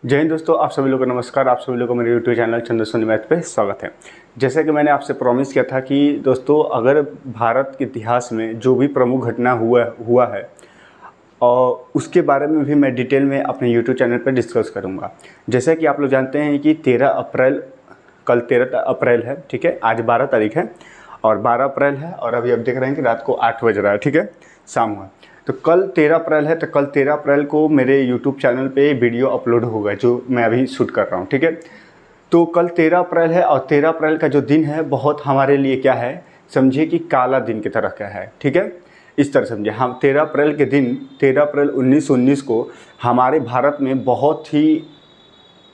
जय हिंद दोस्तों, आप सभी लोगों को नमस्कार। आप सभी लोगों को मेरे यूट्यूब चैनल चंद्र सोनी मैथ पे स्वागत है। जैसा कि मैंने आपसे प्रॉमिस किया था कि दोस्तों अगर भारत के इतिहास में जो भी प्रमुख घटना हुआ है और उसके बारे में भी मैं डिटेल में अपने यूट्यूब चैनल पर डिस्कस करूँगा। जैसा कि आप लोग जानते हैं कि 13 अप्रैल, कल 13 अप्रैल है, ठीक है। आज 12 तारीख है और 12 अप्रैल है और अभी आप देख रहे हैं कि रात को 8 बज रहा है, ठीक है, शाम हुआ। तो कल 13 अप्रैल है, तो कल 13 अप्रैल को मेरे यूट्यूब चैनल पे वीडियो अपलोड होगा जो मैं अभी शूट कर रहा हूँ, ठीक है। तो कल 13 अप्रैल है और 13 अप्रैल का जो दिन है बहुत हमारे लिए क्या है, समझिए कि काला दिन की तरह का है, ठीक है। इस तरह समझिए, हम 13 अप्रैल के दिन 13 अप्रैल 1919 को हमारे भारत में बहुत ही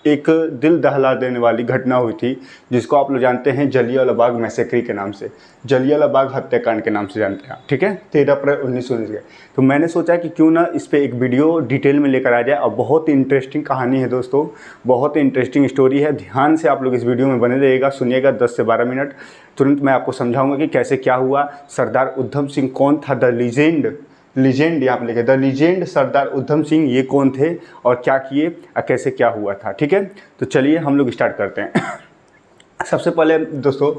एक दिल दहला देने वाली घटना हुई थी, जिसको आप लोग जानते हैं जलियांवाला बाग मैसेक्री के नाम से, जलियांवाला बाग हत्याकांड के नाम से जानते हैं, ठीक है। 13 अप्रैल 1919 के। तो मैंने सोचा कि क्यों ना इस पर एक वीडियो डिटेल में लेकर आ जाए। और बहुत ही इंटरेस्टिंग कहानी है दोस्तों, बहुत ही इंटरेस्टिंग स्टोरी है। ध्यान से आप लोग इस वीडियो में बने रहिएगा, सुनिएगा 10 से 12 मिनट। तुरंत मैं आपको समझाऊंगा कि कैसे क्या हुआ, सरदार उधम सिंह कौन था, द लीजेंड यहाँ पे लिखे, द लीजेंड सरदार उधम सिंह ये कौन थे और क्या किए और कैसे क्या हुआ था, ठीक है। तो चलिए हम लोग स्टार्ट करते हैं। सबसे पहले दोस्तों,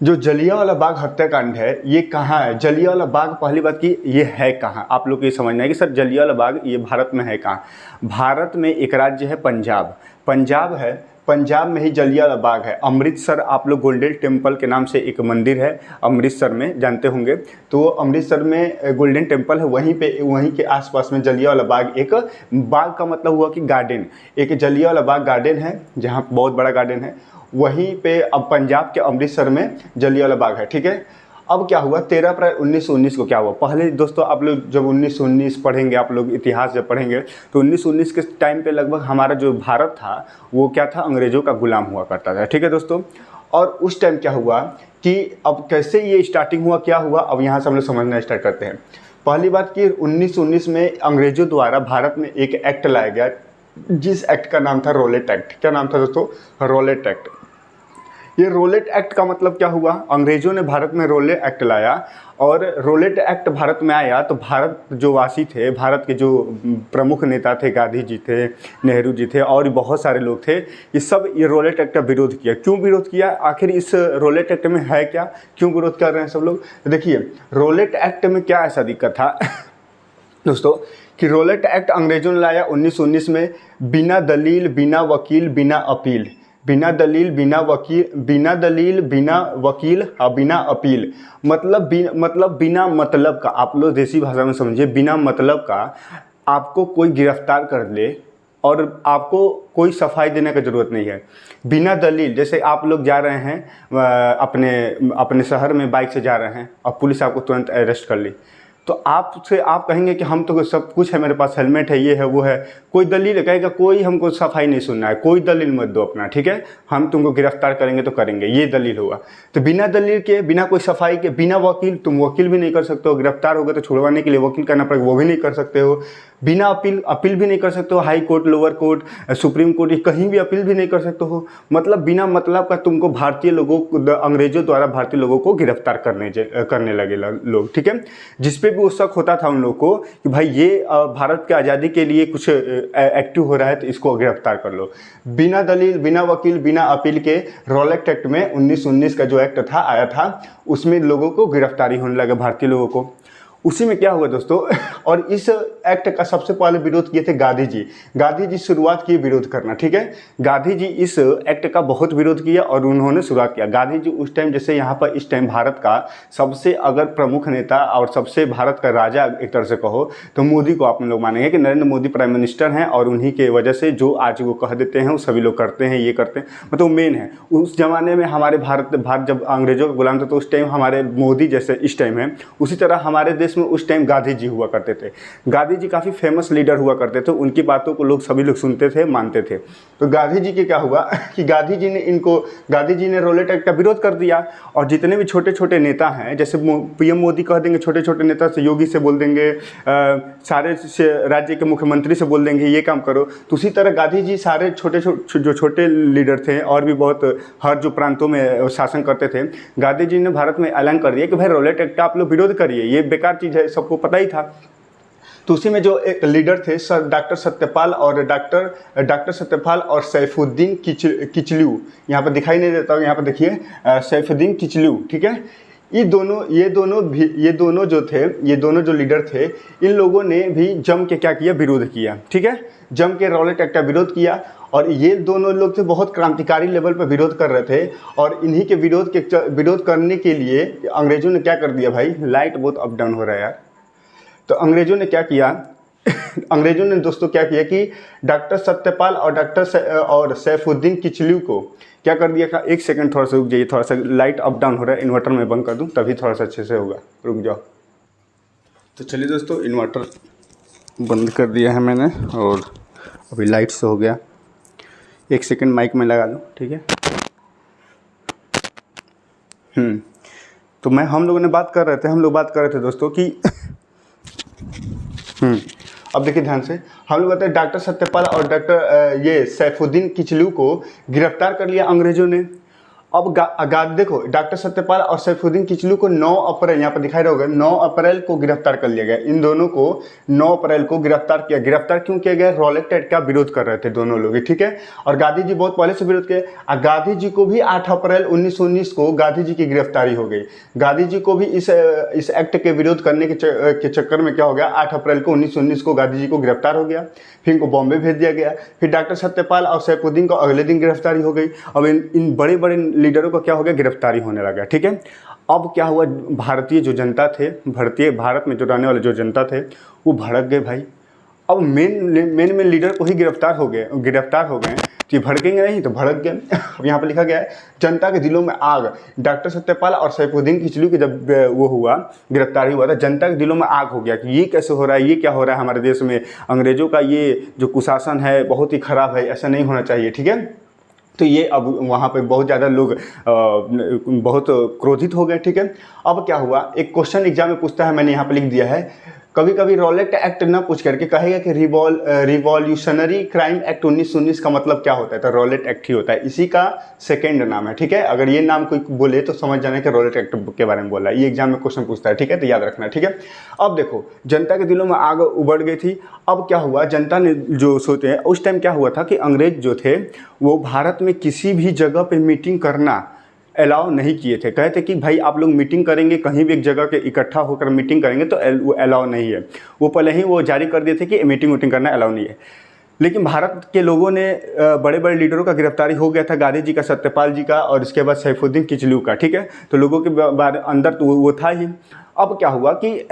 जो जलियांवाला बाग हत्याकांड है ये कहाँ है, जलियांवाला बाग, पहली बात कि ये है कहाँ। आप लोग ये समझना है कि सर जलियांवाला बाग ये भारत में है कहाँ। भारत में एक राज्य है पंजाब है, पंजाब में ही जलियांवाला बाग है। अमृतसर, आप लोग गोल्डन टेम्पल के नाम से एक मंदिर है अमृतसर में, जानते होंगे। तो अमृतसर में गोल्डन टेम्पल है, वहीं के आसपास में जलियांवाला बाग, एक बाग का मतलब हुआ कि गार्डन, एक जलियांवाला बाग गार्डन है जहाँ बहुत बड़ा गार्डन है। वहीं पे अब पंजाब के अमृतसर में जलियांवाला बाग है, ठीक है। अब क्या हुआ, 13 अप्रैल 1919 को क्या हुआ। पहले दोस्तों आप लोग जब 1919 पढ़ेंगे, आप लोग इतिहास जब पढ़ेंगे तो 1919 के टाइम पे लगभग हमारा जो भारत था वो क्या था, अंग्रेज़ों का गुलाम हुआ करता था, ठीक है दोस्तों। और उस टाइम क्या हुआ कि अब कैसे ये स्टार्टिंग हुआ, क्या हुआ, अब यहाँ से हम लोग समझना स्टार्ट करते हैं। पहली बात कि 1919 में अंग्रेज़ों द्वारा भारत में एक एक्ट लाया गया, जिस एक्ट का नाम था रोलेट एक्ट। क्या नाम था दोस्तों, रोलेट एक्ट। ये रोलेट एक्ट का मतलब क्या हुआ, अंग्रेज़ों ने भारत में रोलेट एक्ट लाया और रोलेट एक्ट भारत में आया तो भारत जो वासी थे, भारत के जो प्रमुख नेता थे, गांधी जी थे, नेहरू जी थे और बहुत सारे लोग थे, ये सब ये रोलेट एक्ट का विरोध किया। क्यों विरोध किया, आखिर इस रोलेट एक्ट में है क्या, क्यों विरोध कर रहे हैं सब लोग। देखिए रोलेट एक्ट में क्या ऐसा दिक्कत था दोस्तों कि रोलेट एक्ट अंग्रेज़ों ने लाया 1919 में, बिना दलील, बिना वकील, बिना अपील, बिना दलील, बिना वकील और बिना अपील, मतलब बिना मतलब का, आप लोग देसी भाषा में समझिए, बिना मतलब का आपको कोई गिरफ्तार कर ले और आपको कोई सफाई देने की ज़रूरत नहीं है। बिना दलील, जैसे आप लोग जा रहे हैं अपने शहर में बाइक से जा रहे हैं और पुलिस आपको तुरंत अरेस्ट कर ली, तो आप कहेंगे कि हम तो सब कुछ है, मेरे पास हेलमेट है, ये है वो है, कोई दलील कहेगा, कोई हमको सफाई नहीं सुनना है, कोई दलील मत दो अपना, ठीक है, हम तुमको गिरफ्तार करेंगे तो करेंगे, ये दलील होगा। तो बिना दलील के, बिना कोई सफाई के, बिना वकील, तुम वकील भी नहीं कर सकते हो, गिरफ्तार हो गए तो छुड़वाने के लिए वकील करना पड़ेगा, वो भी नहीं कर सकते हो। बिना अपील भी नहीं कर सकते हो, high court, lower court, supreme court, कहीं भी अपील भी नहीं कर सकते हो। मतलब बिना मतलब का तुमको भारतीय लोगों को, अंग्रेजों द्वारा भारतीय लोगों को गिरफ्तार करने लगे लोग, ठीक है। जिसपे भी वो शक होता था उन लोग को कि भाई ये भारत के आज़ादी के लिए कुछ एक्टिव हो रहा है तो इसको गिरफ्तार कर लो। बिना दलील, बिना वकील, बिना अपील के रोलेट एक्ट में 1919 का जो एक्ट था आया था, उसमें लोगों को गिरफ्तारी होने लगा, भारतीय लोगों को। उसी में क्या हुआ दोस्तों, और इस एक्ट का सबसे पहले विरोध किए थे गांधी जी शुरुआत किए विरोध करना, ठीक है। गांधी जी इस एक्ट का बहुत विरोध किया और उन्होंने शुरुआत किया। गांधी जी उस टाइम, जैसे यहाँ पर इस टाइम भारत का सबसे अगर प्रमुख नेता और सबसे भारत का राजा एक तरह से कहो तो मोदी को आप लोग मानेंगे कि नरेंद्र मोदी प्राइम मिनिस्टर हैं और उन्हीं के वजह से जो आज वो कह देते हैं वो सभी लोग करते हैं, ये करते हैं, मतलब मेन है। उस जमाने में हमारे भारत जब अंग्रेजों का गुलाम था तो उस टाइम हमारे मोदी जैसे इस टाइम है, उसी तरह हमारे देश में उस टाइम गांधी जी हुआ करते थे। गांधी जी काफ़ी फेमस लीडर हुआ करते थे, उनकी बातों को सभी लोग सुनते थे, मानते थे। तो गांधी जी के क्या हुआ कि गांधी जी ने रोलेट एक्ट का विरोध कर दिया और जितने भी छोटे छोटे नेता हैं, जैसे पीएम मोदी कह देंगे छोटे छोटे नेता से, योगी से बोल देंगे, सारे से राज्य के मुख्यमंत्री से बोल देंगे ये काम करो। तो उसी तरह गांधी जी सारे जो छोटे लीडर थे और भी बहुत हर जो प्रांतों में शासन करते थे, गांधी जी ने भारत में ऐलान कर दिया कि भाई रोलेट एक्ट का आप लोग विरोध करिए, ये बेकार चीज़ है, सबको पता ही था। तो उसी में जो एक लीडर थे सर डॉक्टर सत्यपाल और डॉक्टर सत्यपाल और सैफुद्दीन किचलू, यहाँ पर दिखाई नहीं देता, यहाँ पर देखिए सैफुद्दीन किचलू, ठीक है। ये दोनों जो लीडर थे, इन लोगों ने भी जम के क्या किया, विरोध किया, ठीक है। जम के रॉलेट एक्ट का विरोध किया और ये दोनों लोग थे बहुत क्रांतिकारी लेवल पर विरोध कर रहे थे। और इन्हीं के विरोध करने के लिए अंग्रेजों ने क्या कर दिया भाई, लाइट बहुत अप डाउन हो रहा है यार। तो अंग्रेजों ने क्या किया अंग्रेजों ने दोस्तों क्या किया कि डॉक्टर सत्यपाल और सैफुद्दीन किचलू को क्या कर दिया था, एक सेकंड थोड़ा सा रुक जाइए, थोड़ा सा लाइट अप डाउन हो रहा है, इन्वर्टर में बंद कर दूं तभी थोड़ा सा अच्छे से होगा, रुक जाओ। तो चलिए दोस्तों, इन्वर्टर बंद कर दिया है मैंने और अभी लाइट से हो गया। एक सेकंड माइक में लगा लूँ, ठीक है। तो हम लोग बात कर रहे थे दोस्तों कि अब देखिए ध्यान से, हम लोग कहते हैं डॉक्टर सत्यपाल और ये सैफुद्दीन किचलू को गिरफ्तार कर लिया अंग्रेजों ने। अब देखो, डॉक्टर सत्यपाल और सैफुद्दीन किचलू को 9 अप्रैल, यहाँ पर दिखाई रहा होगा, 9 अप्रैल को गिरफ्तार कर लिया गया। इन दोनों को 9 अप्रैल को गिरफ्तार किया। गिरफ्तार क्यों किया गया, रॉलेट एक्ट का विरोध कर रहे थे दोनों लोग, ठीक है। और गांधी जी बहुत पहले से विरोध किए। गांधी जी को भी 8 अप्रैल 1919 को गांधी जी की गिरफ्तारी हो गई। गांधी जी को भी इस एक्ट के विरोध करने के चक्कर में क्या हो गया, 8 अप्रैल को 1919 को गांधी जी को गिरफ्तार हो गया। फिर इनको बॉम्बे भेज दिया गया। फिर डॉक्टर सत्यपाल और सैफुद्दीन को अगले दिन गिरफ्तारी हो गई। अब इन बड़े बड़े लीडरों को क्या हो गया, गिरफ्तारी होने लगा, ठीक है। अब क्या हुआ, भारतीय जो जनता थे, भारत में जो रहने वाले जो जनता थे वो भड़क गए भाई। अब मेन लीडर को ही गिरफ्तार हो गए तो ये भड़केंगे नहीं, तो भड़क गए। अब यहाँ पर लिखा गया है, जनता के दिलों में आग। डॉक्टर सत्यपाल और सैफुद्दीन किचलू की जब वो हुआ, गिरफ्तारी हुआ था, जनता के दिलों में आग हो गया कि ये कैसे हो रहा है, ये क्या हो रहा है हमारे देश में, अंग्रेजों का ये जो कुशासन है बहुत ही खराब है, ऐसा नहीं होना चाहिए, ठीक है। तो ये अब वहाँ पे बहुत ज़्यादा लोग बहुत क्रोधित हो गए, ठीक है। अब क्या हुआ, एक क्वेश्चन एग्जाम में पूछता है, मैंने यहाँ पे लिख दिया है, कभी कभी रॉलेट एक्ट ना पूछ करके कहेगा कि रिवॉल्यूशनरी क्राइम एक्ट 1919 का मतलब क्या होता है, तो रॉलेट एक्ट ही होता है, इसी का सेकेंड नाम है, ठीक है। अगर ये नाम कोई बोले तो समझ जाना कि रॉलेट एक्ट के बारे में बोला है, ये एग्जाम में क्वेश्चन पूछता है, ठीक है, तो याद रखना, ठीक है। अब देखो, जनता के दिलों में आग उबड़ गई थी। अब क्या हुआ, जनता ने जो सोचे, उस टाइम क्या हुआ था कि अंग्रेज जो थे वो भारत में किसी भी जगह पे मीटिंग करना अलाउ नहीं किए थे। कहते कि भाई आप लोग मीटिंग करेंगे, कहीं भी एक जगह के इकट्ठा होकर मीटिंग करेंगे तो अलाउ नहीं है। वो पहले ही वो जारी कर दिए थे कि मीटिंग करना अलाउ नहीं है। लेकिन भारत के लोगों ने बड़े बड़े लीडरों का गिरफ्तारी हो गया था, गांधी जी का, सत्यपाल जी का और इसके बाद सैफुद्दीन किचलू का, ठीक है। तो लोगों के अंदर तो वो था ही। अब क्या हुआ कि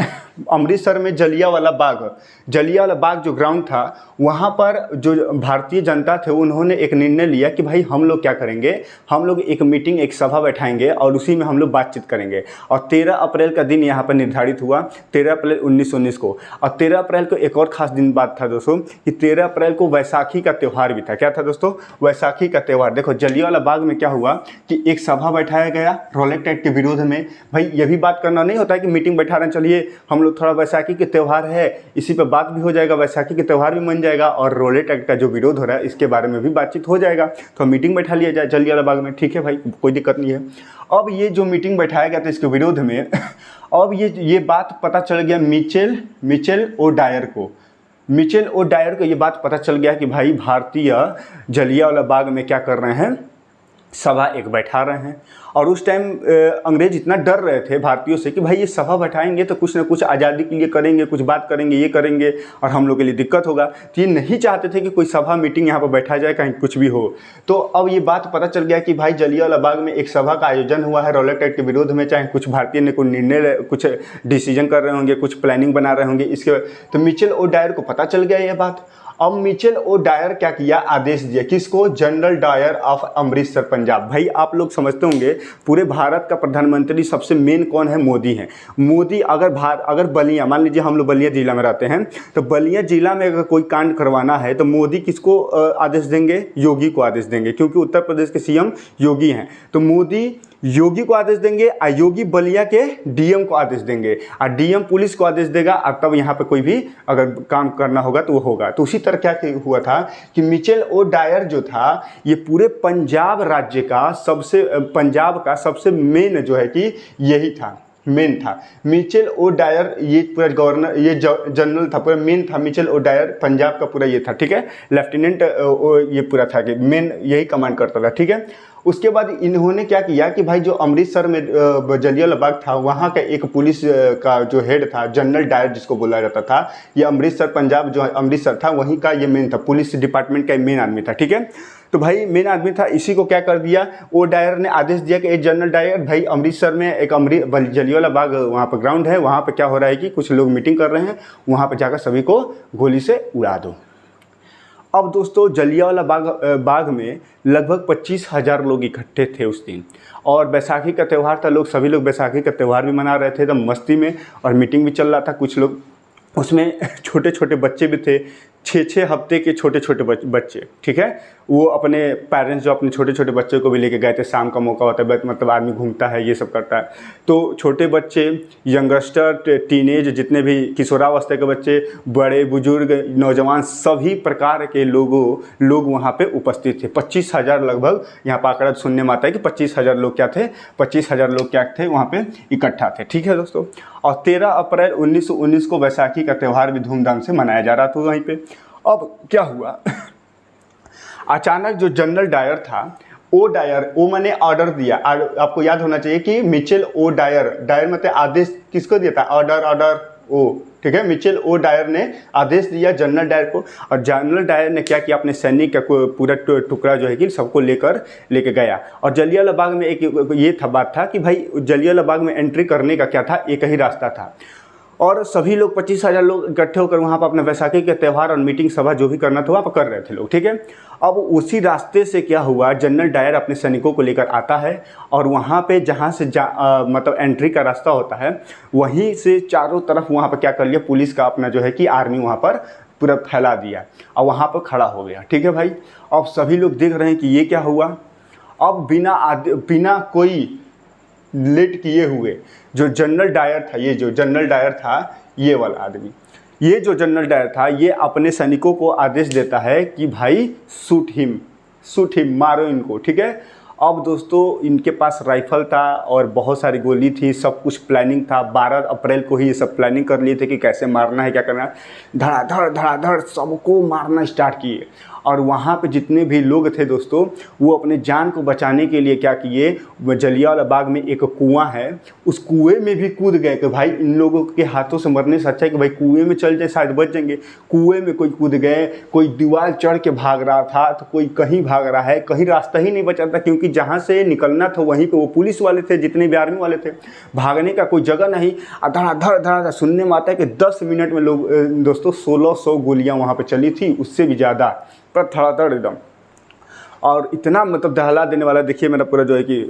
अमृतसर में जलियांवाला बाग जो ग्राउंड था, वहाँ पर जो भारतीय जनता थे उन्होंने एक निर्णय लिया कि भाई हम लोग क्या करेंगे, हम लोग एक मीटिंग, एक सभा बैठाएंगे और उसी में हम लोग बातचीत करेंगे। और 13 अप्रैल का दिन यहाँ पर निर्धारित हुआ, 13 अप्रैल 1919 को। और 13 अप्रैल को एक और ख़ास दिन बात था दोस्तों कि 13 अप्रैल को वैसाखी का त्यौहार भी था। क्या था दोस्तों, वैसाखी का त्यौहार। देखो जलियांवाला बाग में क्या हुआ कि एक सभा बैठाया गया रॉलेट एक्ट के विरोध में। भाई ये भी बात करना नहीं होता है कि मीटिंग बैठा रहे, चलिए हम लोग थोड़ा वैसाखी के त्यौहार है, इसी पे बात भी हो जाएगा, वैसाखी के त्यौहार भी मन जाएगा और रॉलेट एक्ट का जो विरोध हो रहा है इसके बारे में भी बातचीत हो जाएगा। तो मीटिंग बैठा लिया जाए जलियांवाला बाग में, ठीक है भाई, कोई दिक्कत नहीं है। अब ये जो मीटिंग बैठाया गया था इसके विरोध में अब ये बात पता चल गया मिचेल ओ डायर को ये बात पता चल गया कि भाई भारतीय जलियांवाला बाग में क्या कर रहे हैं, सभा एक बैठा रहे हैं। और उस टाइम अंग्रेज इतना डर रहे थे भारतीयों से कि भाई ये सभा बैठाएंगे तो कुछ ना कुछ आज़ादी के लिए करेंगे, कुछ बात करेंगे, ये करेंगे और हम लोग के लिए दिक्कत होगा। तो ये नहीं चाहते थे कि कोई सभा मीटिंग यहाँ पर बैठा जाए, कहीं कुछ भी हो। तो अब ये बात पता चल गया कि भाई जलियांवाला बाग में एक सभा का आयोजन हुआ है रॉलेट एक्ट के विरोध में, चाहे कुछ भारतीय ने कोई निर्णय, कुछ डिसीजन कर रहे होंगे, कुछ प्लानिंग बना रहे होंगे इसके। तो मिचेल ओ डायर को पता चल गया ये बात। अब मिचेल ओ डायर क्या किया, आदेश दिया, किसको, General Dyer of Amritsar Punjab. भाई आप लोग समझते होंगे पूरे भारत का प्रधानमंत्री सबसे मेन कौन है, मोदी है। मोदी अगर बलिया, मान लीजिए हम लोग बलिया जिला में रहते हैं, तो बलिया जिला में अगर कोई कांड करवाना है तो मोदी किसको आदेश देंगे, योगी को आदेश देंगे, क्योंकि उत्तर प्रदेश के सीएम योगी हैं। तो मोदी योगी को आदेश देंगे और योगी बलिया के डीएम को आदेश देंगे और डीएम पुलिस को आदेश देगा और तब यहाँ पे कोई भी अगर काम करना होगा तो वो होगा। तो उसी तरह क्या हुआ था कि मिचेल ओ डायर जो था ये पूरे पंजाब राज्य का पंजाब का सबसे मेन जो है कि यही था, मेन था। मिचेल ओ डायर ये पूरा गवर्नर, ये जनरल था, पूरा मेन था। मिचेल ओ डायर पंजाब का पूरा ये था, ठीक है, लेफ्टिनेंट ये पूरा था कि मेन यही कमांड करता था, ठीक है। उसके बाद इन्होंने क्या किया कि भाई जो अमृतसर में जलियांवाला बाग था, वहाँ का एक पुलिस का जो हेड था, जनरल डायर जिसको बोला जाता था, ये अमृतसर पंजाब जो अमृतसर था वहीं का ये मेन था, पुलिस डिपार्टमेंट का मेन आदमी था, ठीक है। तो भाई मेन आदमी था, इसी को क्या कर दिया, ओ डायर ने आदेश दिया कि एक जनरल डायर भाई अमृतसर में एक जलियांवाला बाग वहाँ पर ग्राउंड है, वहाँ पर क्या हो रहा है कि कुछ लोग मीटिंग कर रहे हैं, वहाँ पर जाकर सभी को गोली से उड़ा दो। अब दोस्तों जलियांवाला बाग में लगभग 25,000 लोग इकट्ठे थे उस दिन, और बैसाखी का त्यौहार था, सभी लोग बैसाखी का त्यौहार भी मना रहे थे एकदम मस्ती में, और मीटिंग भी चल रहा था। कुछ लोग उसमें छोटे छोटे बच्चे भी थे, 6-6 हफ्ते के छोटे छोटे बच्चे, ठीक है। वो अपने पेरेंट्स जो अपने छोटे छोटे बच्चों को भी लेके गए थे, शाम का मौका होता है, मतलब आदमी घूमता है, ये सब करता है, तो छोटे बच्चे, यंगस्टर, टीनेज, जितने भी किशोरावस्था के बच्चे, बड़े बुजुर्ग, नौजवान, सभी प्रकार के लोग वहाँ पे उपस्थित थे। 25,000 लगभग यहाँ पर आंकड़ा सुनने में आता है कि 25,000 लोग क्या थे, 25,000 लोग क्या थे वहाँ पे इकट्ठा थे, ठीक है दोस्तों। और 13 अप्रैल 1919 को बैसाखी का त्यौहार भी धूमधाम से मनाया जा रहा था वहीं पे। अब क्या हुआ अचानक जो जनरल डायर था, ओ डायर, ओ मैंने ऑर्डर दिया, आपको याद होना चाहिए कि मिचेल ओ डायर, डायर मतलब आदेश किसको दिया था, ऑर्डर ओ, ठीक है। मिचेल ओ डायर ने आदेश दिया जनरल डायर को, और जनरल डायर ने क्या किया, अपने सैनिक का पूरा टुकड़ा जो है कि सबको लेके गया। और जलियांवाला बाग में एक ये था बात था कि भाई जलियांवाला बाग में एंट्री करने का क्या था, एक ही रास्ता था, और सभी लोग 25,000 लोग इकट्ठे होकर वहाँ पर अपना बैसाखी के त्यौहार और मीटिंग सभा जो भी करना था वहाँ पर कर रहे थे लोग, ठीक है। अब उसी रास्ते से क्या हुआ, जनरल डायर अपने सैनिकों को लेकर आता है, और वहाँ पे जहाँ से मतलब एंट्री का रास्ता होता है, वहीं से चारों तरफ वहाँ पर क्या कर लिया, पुलिस का अपना जो है कि आर्मी वहाँ पर पूरा फैला दिया, और वहाँ पर खड़ा हो गया, ठीक है भाई। अब सभी लोग देख रहे हैं कि ये क्या हुआ। अब बिना कोई लेट किए हुए जो जनरल डायर था, ये जो जनरल डायर था, ये वाला आदमी, ये जो जनरल डायर था, ये अपने सैनिकों को आदेश देता है कि भाई शूट हिम, मारो इनको, ठीक है। अब दोस्तों इनके पास राइफल था और बहुत सारी गोली थी, सब कुछ प्लानिंग था। 12 अप्रैल को ही ये सब प्लानिंग कर लिए थे कि कैसे मारना है, क्या करना है। धड़ाधड़ सबको मारना स्टार्ट किए, और वहाँ पे जितने भी लोग थे दोस्तों, वो अपने जान को बचाने के लिए क्या किए, जलियांवाला बाग में एक कुआं है, उस कुएं में भी कूद गए कि भाई इन लोगों के हाथों से मरने से अच्छा है कि भाई कुएं में चल जाए, शायद बच जाएंगे। कुएं में कोई कूद गए, कोई दीवार चढ़ के भाग रहा था, तो कोई कहीं भाग रहा है, कहीं रास्ता ही नहीं बचा था, क्योंकि जहाँ से निकलना था वहीं पर वो पुलिस वाले थे, जितने भी आर्मी वाले थे, भागने का कोई जगह नहीं। धड़ाधड़ सुनने में आता है कि 10 मिनट में लोग दोस्तों 1600 गोलियाँ वहाँ पर चली थी, उससे भी ज़्यादा, पर धड़ाधड़ एकदम, और इतना मतलब दहला देने वाला। देखिए मेरा पूरा जो है कि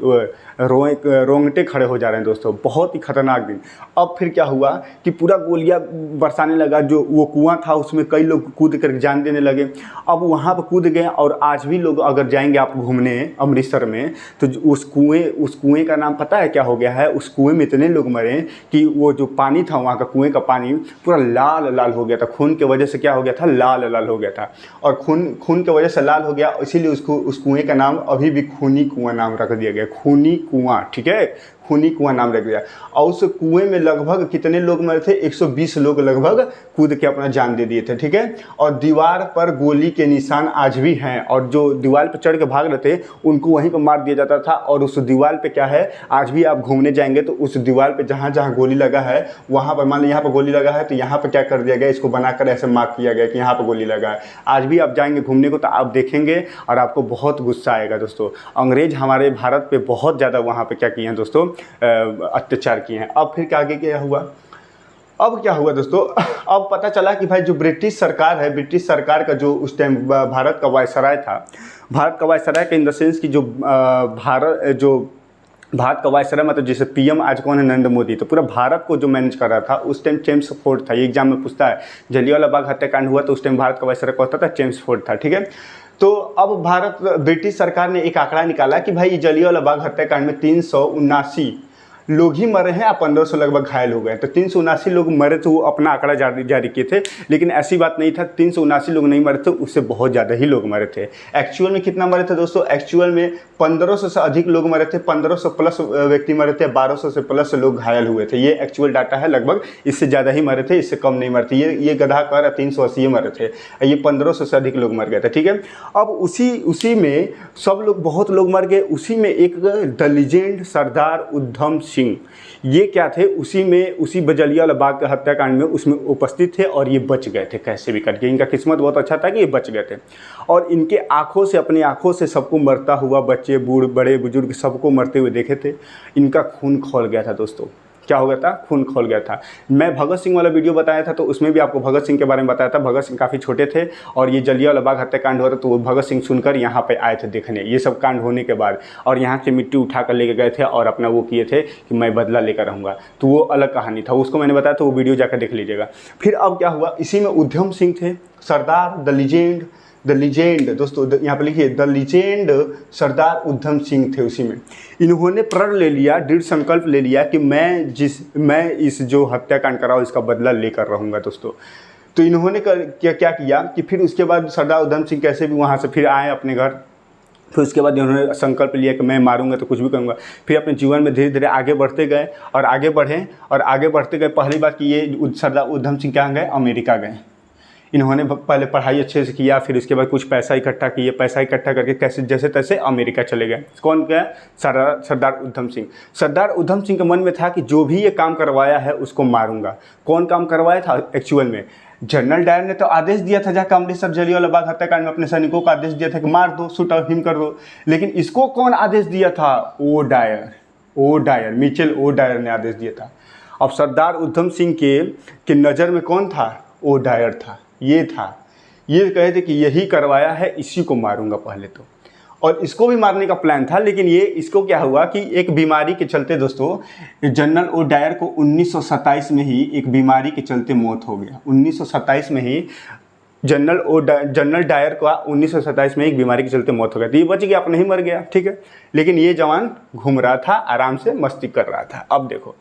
रोंगटे खड़े हो जा रहे हैं दोस्तों, बहुत ही खतरनाक दिन। अब फिर क्या हुआ कि पूरा गोलियां बरसाने लगा, जो वो कुआं था उसमें कई लोग कूद कर जान देने लगे। अब वहाँ पर कूद गए, और आज भी लोग अगर जाएंगे आप घूमने अमृतसर में, तो उस कुएँ का नाम पता है क्या हो गया है, उस कुएँ में इतने लोग मरे कि वो जो पानी था वहाँ का कुएँ का पानी पूरा लाल हो गया था, खून की वजह से क्या हो गया था, लाल हो गया था, और खून की वजह से लाल हो गया, इसीलिए उस कुएं का नाम अभी भी खूनी कुआं नाम रख दिया गया, खूनी कुआं, ठीक है, खूनी कुआं नाम रख दिया। और उस कुएं में लगभग कितने लोग मरे थे, 120 लोग लगभग कूद के अपना जान दे दिए थे, ठीक है। और दीवार पर गोली के निशान आज भी हैं, और जो दीवार पर चढ़ के भाग रहे थे उनको वहीं पर मार दिया जाता था। और उस दीवार पे क्या है, आज भी आप घूमने जाएंगे तो उस दीवार पे जहाँ जहाँ गोली लगा है, वहाँ पर मान लो यहाँ पर गोली लगा है तो यहाँ पर क्या कर दिया गया, इसको बनाकर ऐसे मार्क किया गया कि यहाँ पर गोली लगा है। आज भी आप जाएंगे घूमने को तो आप देखेंगे और आपको बहुत गुस्सा आएगा दोस्तों। अंग्रेज हमारे भारत पे बहुत ज़्यादा वहाँ पे क्या किए हैं दोस्तों, अत्याचार किए हैं। अब फिर आगे क्या हुआ, अब क्या हुआ दोस्तों, अब पता चला कि भाई जो ब्रिटिश सरकार है, ब्रिटिश सरकार का जो उस टाइम भारत का वायसराय था, भारत का वायसराय का इन द सेंस कि जो भारत का वायसराय मतलब जैसे पीएम आज कौन है, नरेंद्र मोदी, तो पूरा भारत को जो मैनेज कर रहा था उस टाइम चेम्सफोर्ड था। ये एग्जाम में पूछता है, जलियांवाला बाग हत्याकांड हुआ तो उस टाइम भारत का वायसराय कौन था, चेम्सफोर्ड था, ठीक है। तो अब ब्रिटिश सरकार ने एक आंकड़ा निकाला कि भाई जलियांवाला बाग हत्याकांड में लोग ही मरे हैं, आप 1500 लगभग घायल हो गए। तो 379 लोग मरे थे, वो अपना आंकड़ा जारी किए थे, लेकिन ऐसी बात नहीं था 379 लोग नहीं मरे थे, उससे बहुत ज़्यादा ही लोग मरे थे। एक्चुअल में कितना मरे थे दोस्तों? एक्चुअल में 1500 से अधिक लोग मरे थे, 1500 प्लस व्यक्ति मरे थे, 1200 से प्लस लोग घायल हुए थे। ये एक्चुअल डाटा है, लगभग इससे ज़्यादा ही मरे थे, इससे कम नहीं मरे थे। ये गधा कह रहा 380 मरे थे, ये 1500 से अधिक लोग मर गए थे, ठीक है। अब उसी में सब लोग, बहुत लोग मर गए। उसी में एक द लीजेंड सरदार उधम सिंह, ये क्या थे, उसी जलियांवाला बाग के हत्याकांड में उसमें उपस्थित थे और ये बच गए थे कैसे भी करके। इनका किस्मत बहुत अच्छा था कि ये बच गए थे। और इनके आंखों से, अपनी आंखों से सबको मरता हुआ, बच्चे, बूढ़, बड़े बुजुर्ग सबको मरते हुए देखे थे। इनका खून खौल गया था दोस्तों। क्या हो गया था? खून खोल गया था। मैं भगत सिंह वाला वीडियो बताया था, तो उसमें भी आपको भगत सिंह के बारे में बताया था। भगत सिंह काफ़ी छोटे थे और ये जलियांवाला बाग हत्याकांड हो रहा था, तो वो भगत सिंह सुनकर यहाँ पे आए थे देखने, ये सब कांड होने के बाद। और यहाँ से मिट्टी उठा कर लेके गए थे और अपना वो किए थे कि मैं बदला लेकर रहूँगा। तो वो अलग कहानी था, उसको मैंने बताया, तो वो वीडियो जाकर देख लीजिएगा। फिर अब क्या हुआ, इसी में उधम सिंह थे, सरदार द लीजेंड दोस्तों, यहाँ पे लिखिए द लीजेंड सरदार उधम सिंह थे। उसी में इन्होंने प्रण ले लिया, दृढ़ संकल्प ले लिया कि मैं इस जो हत्याकांड कराऊँ इसका बदला लेकर रहूँगा दोस्तों। तो इन्होंने क्या किया कि फिर उसके बाद सरदार उधम सिंह कैसे भी वहाँ से फिर आए अपने घर। फिर उसके बाद इन्होंने संकल्प लिया कि मैं मारूंगा तो कुछ भी करूँगा। फिर अपने जीवन में धीरे धीरे आगे बढ़ते गए और आगे बढ़ते गए। पहली बात कि ये सरदार उधम सिंह क्या गए, अमेरिका गए। इन्होंने पहले पढ़ाई अच्छे से किया, फिर उसके बाद कुछ पैसा इकट्ठा किए, पैसा इकट्ठा करके कैसे जैसे तैसे अमेरिका चले गए। कौन गया? सरदार उधम सिंह। सरदार उधम सिंह के मन में था कि जो भी ये काम करवाया है उसको मारूंगा। कौन काम करवाया था एक्चुअल में? जनरल डायर ने तो आदेश दिया था, जाकर अमृतसर जलियांवाला बाग हत्याकांड में अपने सैनिकों को आदेश दिया था कि मार दो, शूट हिम कर दो। लेकिन इसको कौन आदेश दिया था? O Dyer, Mitchell O Dyer ने आदेश दिया था। अब सरदार उधम सिंह के नज़र में कौन था? ओ डायर था, ये कहे थे कि यही करवाया है, इसी को मारूंगा पहले तो। और इसको भी मारने का प्लान था, लेकिन इसको क्या हुआ कि एक बीमारी के चलते दोस्तों जनरल ओ डायर को 1927 में ही एक बीमारी के चलते मौत हो गया। 1927 में ही जनरल डायर का 1927 में एक बीमारी के चलते मौत हो गया। तो ये बच गया, अपने ही मर गया, ठीक है। लेकिन ये जवान घूम रहा था, आराम से मस्ती कर रहा था। अब देखो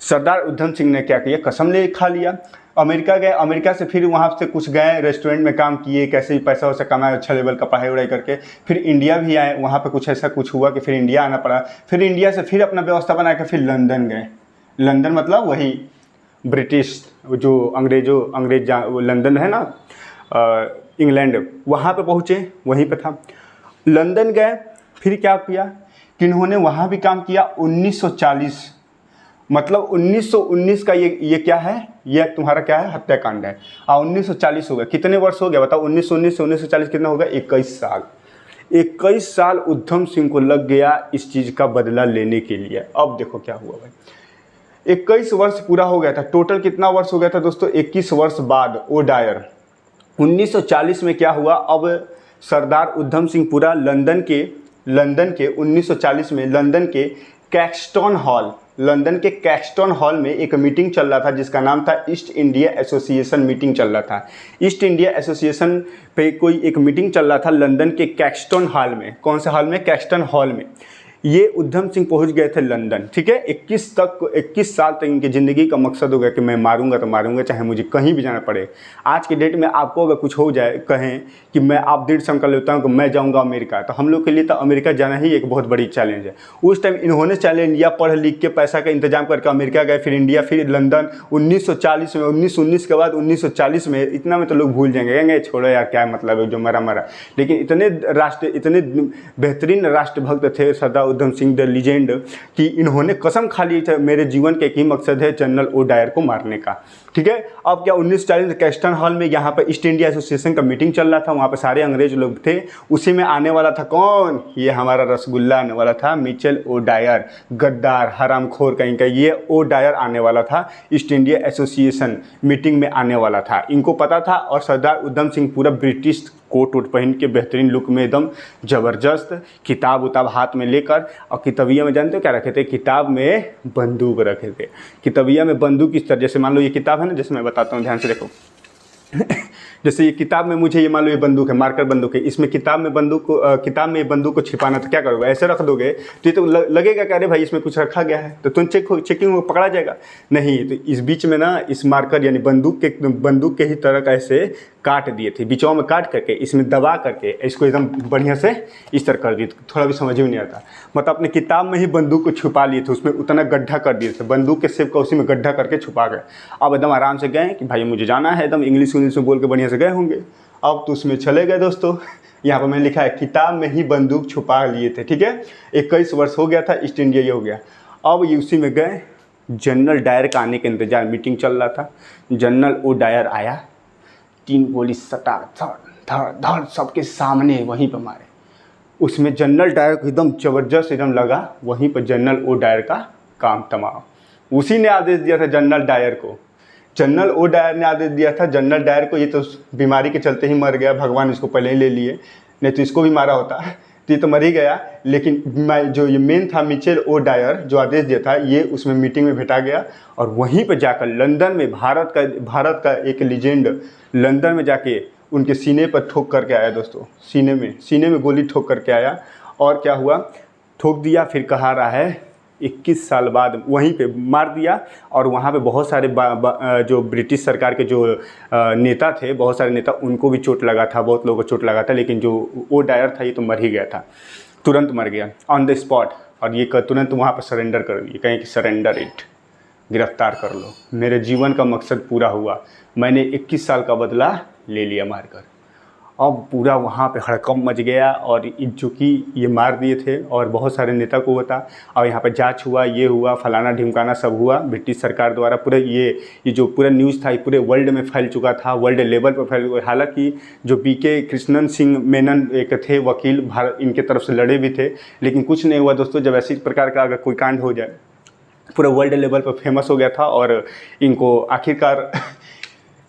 सरदार उधम सिंह ने क्या किया, कसम ले खा लिया। अमेरिका गए, अमेरिका से फिर वहाँ से कुछ गए, रेस्टोरेंट में काम किए, कैसे भी पैसा वैसा कमाए, अच्छा लेवल का पढ़ाई वढ़ाई करके। फिर इंडिया भी आए, वहाँ पे कुछ हुआ कि फिर इंडिया आना पड़ा। फिर इंडिया से फिर अपना व्यवस्था बना के फिर लंदन गए। लंदन मतलब वही ब्रिटिश, जो अंग्रेज लंदन है ना, इंग्लैंड, वहाँ पे पहुँचे, वहीं पे था। लंदन गए, फिर क्या किया कि इन्होंने वहाँ भी काम किया। 1940 मतलब 1919 का ये क्या है, ये तुम्हारा क्या है, हत्याकांड है। 1940 हो गया, कितने वर्ष हो गया बताओ? 1919 से 1940 कितना हो गया? 21 साल। 21 साल उधम सिंह को लग गया इस चीज़ का बदला लेने के लिए। अब देखो क्या हुआ भाई, 21 वर्ष पूरा हो गया था। टोटल कितना वर्ष हो गया था दोस्तों? 21 वर्ष बाद ओ डायर 1940 में क्या हुआ, अब सरदार उधम सिंह पूरा लंदन के 1940 में लंदन के कैक्सटन हॉल में एक मीटिंग चल रहा था जिसका नाम था ईस्ट इंडिया एसोसिएशन मीटिंग चल रहा था। ईस्ट इंडिया एसोसिएशन पे कोई एक मीटिंग चल रहा था लंदन के कैक्सटन हॉल में। कौन से हॉल में? कैक्सटन हॉल में। ये उधम सिंह पहुंच गए थे लंदन, ठीक है। 21 साल तक इनकी ज़िंदगी का मकसद हो गया कि मैं मारूंगा तो मारूंगा, चाहे मुझे कहीं भी जाना पड़े। आज के डेट में आपको अगर कुछ हो जाए, कहें कि मैं आप दृढ़ संकल्प लेता हूँ कि मैं जाऊंगा अमेरिका, तो हम लोग के लिए तो अमेरिका जाना ही एक बहुत बड़ी चैलेंज है। उस टाइम इन्होंने चैलेंज लिया, पढ़ लिख के पैसा का इंतजाम करके अमेरिका गए, फिर इंडिया, फिर लंदन। 1940 में 1919 के बाद 1940 में, इतना में तो लोग भूल जाएंगे, कहेंगे छोड़ो यार क्या मतलब है जो मरा। लेकिन इतने बेहतरीन राष्ट्रभक्त थे सरदार उधम सिंह द लीजेंड कि इन्होंने कसम खा ली थी, मेरे जीवन का एक ही मकसद है जनरल ओ डायर को मारने का, ठीक है। अब क्या 1940 कैक्सटन हॉल में यहाँ पर ईस्ट इंडिया एसोसिएशन का मीटिंग चल रहा था, वहाँ पे सारे अंग्रेज लोग थे। उसी में आने वाला था कौन? ये हमारा रसगुल्ला आने वाला था, मिचेल ओ डायर, गद्दार हरामखोर कहीं का। ये ओ डायर आने वाला था, ईस्ट इंडिया एसोसिएशन मीटिंग में आने वाला था, इनको पता था। और सरदार उधम सिंह पूरा ब्रिटिश कोट वोट पहन के बेहतरीन लुक में एकदम ज़बरदस्त, किताब उताब हाथ में लेकर, और किताबिया में जानते हो क्या रखे थे? किताब में बंदूक रखे थे। किताबिया में बंदूक किस तरह, जैसे मान लो ये किताब है ना, जैसे मैं बताता हूँ, ध्यान से देखो, जैसे ये किताब में मुझे ये मान लो ये बंदूक है, मार्कर बंदूक है, इसमें किताब में ये बंदूक को छिपाना तो क्या करोगे, ऐसे रख दोगे तो ये तो लगेगा कि अरे भाई इसमें कुछ रखा गया है, तो तुम चेकिंग में पकड़ा जाएगा। नहीं, तो इस बीच में ना इस मार्कर यानी बंदूक के ही तरह का ऐसे काट दिए थे, बीचों में काट करके इसमें दबा करके इसको एकदम बढ़िया से इस तरह कर दिए। थोड़ा भी समझ में नहीं आता, मतलब अपने किताब में ही बंदूक को छुपा लिए थे, उसमें उतना गड्ढा कर दिए थे, बंदूक के शेप का उसी में गड्ढा करके छुपा गए। अब एकदम आराम से गए कि भाई मुझे जाना है, एकदम इंग्लिश में बोल के बढ़िया से गए होंगे। अब तो उसमें चले गए दोस्तों, यहाँ पर मैंने लिखा है किताब में ही बंदूक छुपा लिए थे, ठीक है। 21 वर्ष हो गया था, ईस्ट इंडिया ये हो गया। अब ये उसी में गए, जनरल डायर का आने के इंतजार, मीटिंग चल रहा था। जनरल ओ डायर आया, 3 गोली सटा धड़ धड़ सबके सामने वहीं पर मारे। उसमें जनरल डायर को एकदम ज़बरदस्त एकदम लगा, वहीं पर जनरल ओ डायर का काम तमाम। उसी ने आदेश दिया था जनरल डायर को, जनरल ओ डायर ने आदेश दिया था जनरल डायर को, ये तो बीमारी के चलते ही मर गया, भगवान इसको पहले ही ले लिए, नहीं तो इसको भी मारा होता तो ये तो मर ही गया। लेकिन जो ये मेन था मिचेल ओ डायर जो आदेश दिया था, ये उसमें मीटिंग में भेटा गया और वहीं पर जाकर लंदन में भारत का एक लीजेंड लंदन में जाके उनके सीने पर ठोक करके आया दोस्तों, सीने में गोली ठोक करके आया। और क्या हुआ, ठोक दिया, फिर कहा रहा है 21 साल बाद वहीं पे मार दिया। और वहाँ पे बहुत सारे जो ब्रिटिश सरकार के जो नेता थे, बहुत सारे नेता, उनको भी चोट लगा था, बहुत लोगों को चोट लगा था, लेकिन जो ओ डायर था ये तो मर ही गया था, तुरंत मर गया ऑन द स्पॉट। और ये तुरंत वहाँ पर सरेंडर कर दिए, कहें कि सरेंडर इट, गिरफ्तार कर लो, मेरे जीवन का मकसद पूरा हुआ, मैंने 21 साल का बदला ले लिया मारकर। अब पूरा वहाँ पे हड़कंप मच गया और जो कि ये मार दिए थे और बहुत सारे नेता को बता, और यहाँ पे जांच हुआ, ये हुआ, फलाना ढिमकाना सब हुआ ब्रिटिश सरकार द्वारा। पूरे ये जो पूरा न्यूज़ था ये पूरे वर्ल्ड में फैल चुका था, वर्ल्ड लेवल पर फैल चुका। हालांकि जो बीके कृष्णन सिंह मेनन एक थे वकील, भारत इनके तरफ से लड़े भी थे, लेकिन कुछ नहीं हुआ दोस्तों। जब ऐसी प्रकार का अगर कोई कांड हो जाए, पूरा वर्ल्ड लेवल पर फेमस हो गया था और इनको आखिरकार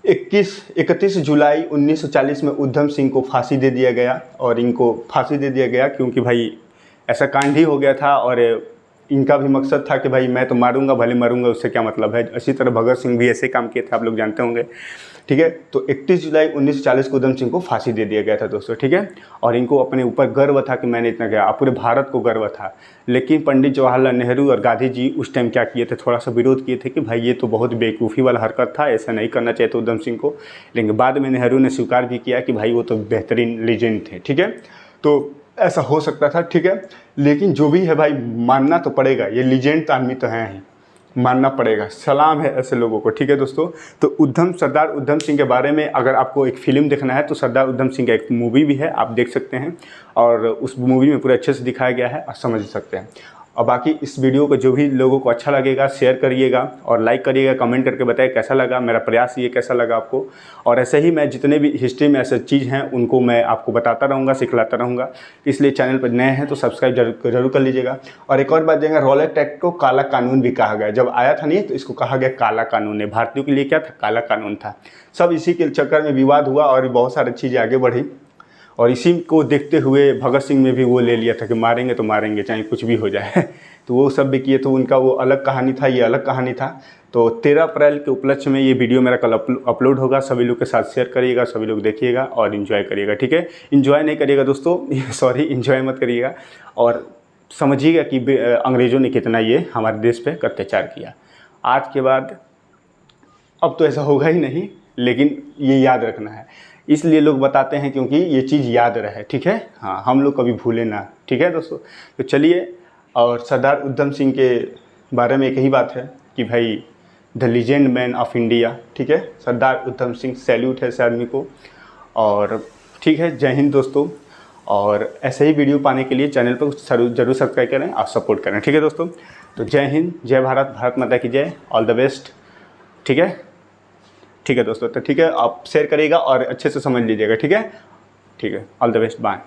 31 जुलाई 1940 में उधम सिंह को फांसी दे दिया गया। और इनको फांसी दे दिया गया क्योंकि भाई ऐसा कांड ही हो गया था और इनका भी मकसद था कि भाई मैं तो मारूंगा, भले मरूंगा, उससे क्या मतलब है। इसी तरह भगत सिंह भी ऐसे काम किए थे, आप लोग जानते होंगे, ठीक है। तो 31 जुलाई 1940 को उधम सिंह को फांसी दे दिया गया था दोस्तों, ठीक है। और इनको अपने ऊपर गर्व था कि मैंने इतना किया, पूरे भारत को गर्व था। लेकिन पंडित जवाहरलाल नेहरू और गांधी जी उस टाइम क्या किए थे, थोड़ा सा विरोध किए थे कि भाई ये तो बहुत बेवकूफ़ी वाला हरकत था, ऐसा नहीं करना चाहिए था उधम सिंह को। लेकिन बाद में नेहरू ने स्वीकार भी किया कि भाई वो तो बेहतरीन लीजेंड थे, ठीक है। तो ऐसा हो सकता था, ठीक है। लेकिन जो भी है भाई मानना तो पड़ेगा, ये लीजेंड आदमी तो हैं ही, मानना पड़ेगा, सलाम है ऐसे लोगों को, ठीक है दोस्तों। तो सरदार उधम सिंह के बारे में अगर आपको एक फ़िल्म देखना है तो सरदार उधम सिंह का एक मूवी भी है, आप देख सकते हैं। और उस मूवी में पूरे अच्छे से दिखाया गया है, आप समझ सकते हैं। और बाकी इस वीडियो को जो भी लोगों को अच्छा लगेगा शेयर करिएगा और लाइक करिएगा, कमेंट करके बताइए कैसा लगा मेरा प्रयास, ये कैसा लगा आपको। और ऐसे ही मैं जितने भी हिस्ट्री में ऐसे चीज़ हैं उनको मैं आपको बताता रहूँगा, सिखलाता रहूँगा। इसलिए चैनल पर नए हैं तो सब्सक्राइब जरूर कर लीजिएगा। और एक और बात देंगे, रॉलेट एक्ट को काला कानून भी कहा गया, जब आया था नहीं तो इसको कहा गया काला कानून है। भारतीयों के लिए क्या था, काला कानून था। सब इसी के चक्कर में विवाद हुआ और बहुत सारी चीज़ें आगे बढ़ी। और इसी को देखते हुए भगत सिंह में भी वो ले लिया था कि मारेंगे तो मारेंगे चाहे कुछ भी हो जाए तो वो सब भी किए, तो उनका वो अलग कहानी था, ये अलग कहानी था। तो 13 अप्रैल के उपलक्ष्य में ये वीडियो मेरा कल अपलोड होगा, सभी लोग के साथ शेयर करिएगा, सभी लोग देखिएगा और इन्जॉय करिएगा, ठीक है। इन्जॉय नहीं करिएगा दोस्तों, सॉरी, इन्जॉय मत करिएगा। और समझिएगा कि अंग्रेज़ों ने कितना ये हमारे देश पे अत्याचार किया। आज के बाद अब तो ऐसा होगा ही नहीं, लेकिन ये याद रखना है, इसलिए लोग बताते हैं क्योंकि ये चीज़ याद रहे, ठीक है। हाँ, हम लोग कभी भूले ना, ठीक है दोस्तों। तो चलिए, और सरदार उधम सिंह के बारे में एक ही बात है कि भाई the legend man of India, ठीक है। सरदार उधम सिंह, सैल्यूट है इस आदमी को। और ठीक है, जय हिंद दोस्तों। और ऐसे ही वीडियो पाने के लिए चैनल पर जरूर सब्सक्राइब करें और सपोर्ट करें, ठीक है दोस्तों। तो जय हिंद, जय भारत, भारत माता की जय, ऑल द बेस्ट, ठीक है। ठीक है दोस्तों, तो ठीक है, आप शेयर करिएगा और अच्छे से समझ लीजिएगा, ठीक है। ठीक है, ऑल द बेस्ट, बाय।